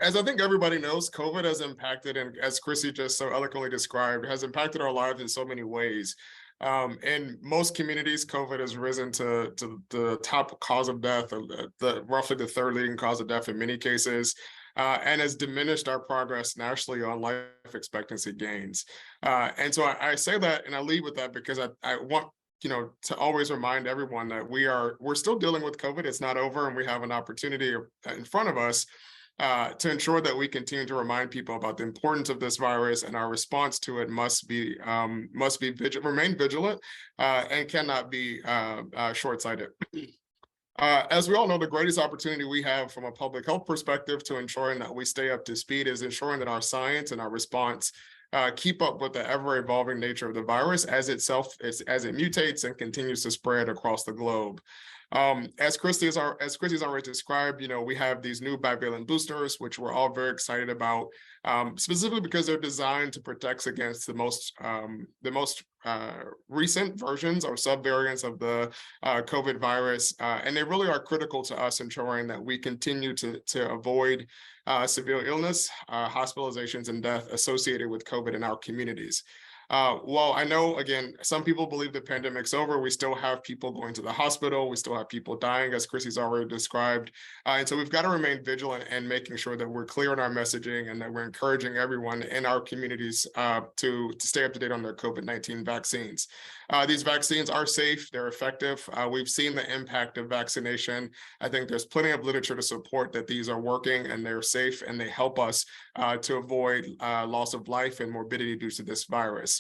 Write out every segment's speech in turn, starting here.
As I think everybody knows, COVID has impacted, and as Chrissy just so eloquently described, has impacted our lives in so many ways. In most communities, COVID has risen to the top cause of death, roughly the third leading cause of death in many cases, and has diminished our progress nationally on life expectancy gains. And so I say that, and I lead with that because I want to always remind everyone that we're still dealing with COVID. It's not over, and we have an opportunity in front of us to ensure that we continue to remind people about the importance of this virus, and our response to it must be remain vigilant, and cannot be short-sighted. As we all know, the greatest opportunity we have from a public health perspective to ensuring that we stay up to speed is ensuring that our science and our response keep up with the ever-evolving nature of the virus as it mutates and continues to spread across the globe. As Christy's already described, we have these new bivalent boosters, which we're all very excited about, specifically because they're designed to protect against the most recent versions or subvariants of the COVID virus, and they really are critical to us ensuring that we continue to avoid severe illness, hospitalizations, and death associated with COVID in our communities. Well, I know, again, some people believe the pandemic's over. We still have people going to the hospital. We still have people dying, as Chrissy's already described. And so we've got to remain vigilant and making sure that we're clear in our messaging and that we're encouraging everyone in our communities to stay up to date on their COVID-19 vaccines. These vaccines are safe. They're effective. We've seen the impact of vaccination. I think there's plenty of literature to support that these are working and they're safe and they help us to avoid loss of life and morbidity due to this virus.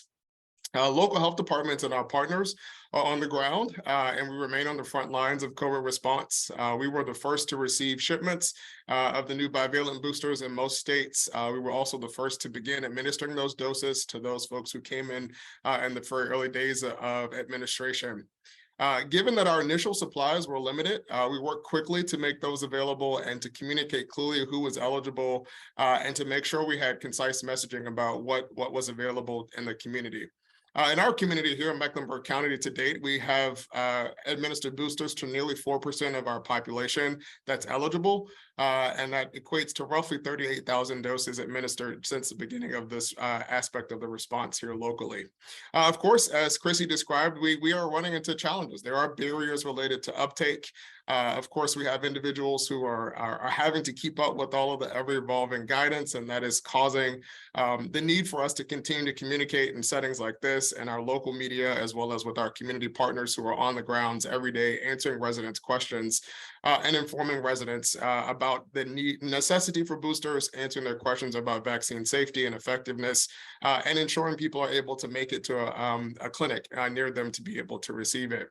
Local health departments and our partners are on the ground, and we remain on the front lines of COVID response. We were the first to receive shipments of the new bivalent boosters in most states. We were also the first to begin administering those doses to those folks who came in the very early days of administration. Given that our initial supplies were limited, we worked quickly to make those available and to communicate clearly who was eligible, and to make sure we had concise messaging about what was available in the community. In our community here in Mecklenburg County to date, we have administered boosters to nearly 4% of our population that's eligible, and that equates to roughly 38,000 doses administered since the beginning of this aspect of the response here locally. Of course, as Chrissy described, we are running into challenges. There are barriers related to uptake. Of course, we have individuals who are having to keep up with all of the ever-evolving guidance, and that is causing the need for us to continue to communicate in settings like this and our local media, as well as with our community partners who are on the grounds every day answering residents' questions and informing residents about the necessity for boosters, answering their questions about vaccine safety and effectiveness, and ensuring people are able to make it to a clinic near them to be able to receive it.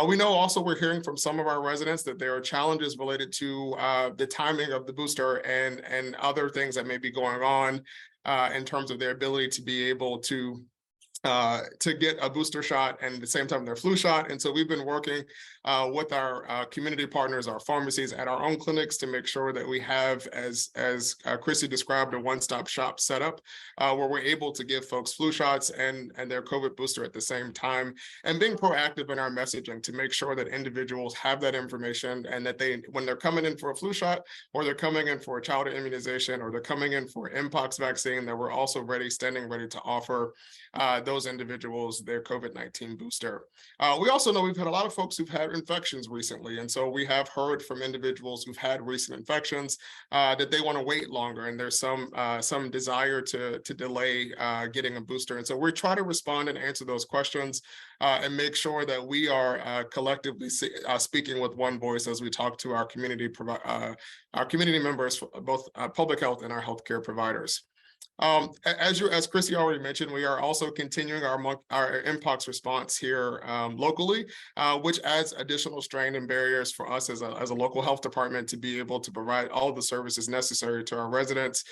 We know also we're hearing from some of our residents that there are challenges related to the timing of the booster and other things that may be going on in terms of their ability to be able to get a booster shot and at the same time their flu shot. And so we've been working with our community partners, our pharmacies, at our own clinics to make sure that we have, as Chrissy described, a one-stop shop setup where we're able to give folks flu shots and their COVID booster at the same time, and being proactive in our messaging to make sure that individuals have that information and that when they're coming in for a flu shot, or they're coming in for a childhood immunization, or they're coming in for mpox vaccine, that we're also standing ready to offer those individuals their COVID-19 booster. We also know we've had a lot of folks who've had infections recently, and so we have heard from individuals who've had recent infections that they want to wait longer, and there's some desire to delay getting a booster. And so we try to respond and answer those questions and make sure that we are collectively speaking with one voice as we talk to our community members, both public health and our healthcare providers. As Chrissy already mentioned, we are also continuing our mpox response here locally, which adds additional strain and barriers for us as a local health department to be able to provide all the services necessary to our residents.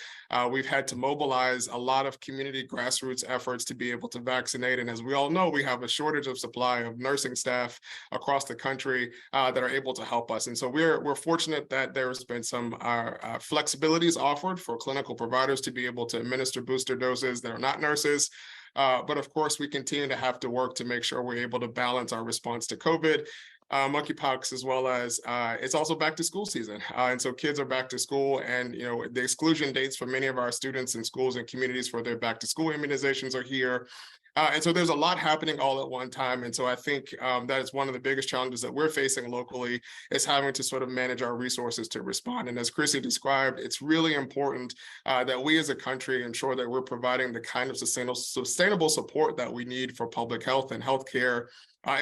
We've had to mobilize a lot of community grassroots efforts to be able to vaccinate. And as we all know, we have a shortage of supply of nursing staff across the country that are able to help us. And so we're fortunate that there's been some flexibilities offered for clinical providers to be able to administer booster doses that are not nurses. But of course, we continue to have to work to make sure we're able to balance our response to COVID monkeypox, as well as it's also back to school season. And so kids are back to school, and the exclusion dates for many of our students in schools and communities for their back to school immunizations are here. And so there's a lot happening all at one time. And so I think that is one of the biggest challenges that we're facing locally, is having to sort of manage our resources to respond. And as Chrissy described, it's really important that we as a country ensure that we're providing the kind of sustainable support that we need for public health and healthcare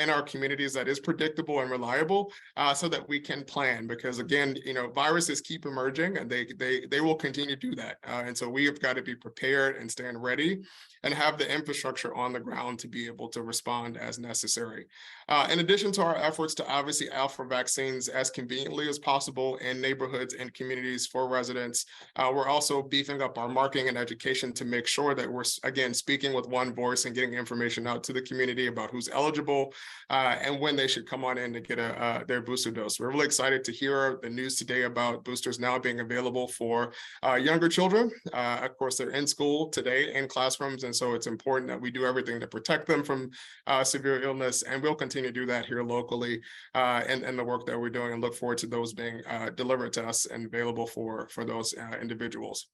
in our communities that is predictable and reliable, so that we can plan. Because again, viruses keep emerging, and they will continue to do that. And so we have got to be prepared and stand ready and have the infrastructure on the ground to be able to respond as necessary. In addition to our efforts to obviously offer vaccines as conveniently as possible in neighborhoods and communities for residents, we're also beefing up our marketing and education to make sure that we're, again, speaking with one voice and getting information out to the community about who's eligible and when they should come on in to get their booster dose. We're really excited to hear the news today about boosters now being available for younger children. Of course, they're in school today in classrooms, and so it's important that we do everything to protect them from severe illness, and we'll continue to do that here locally and the work that we're doing, and look forward to those being delivered to us and available for those individuals.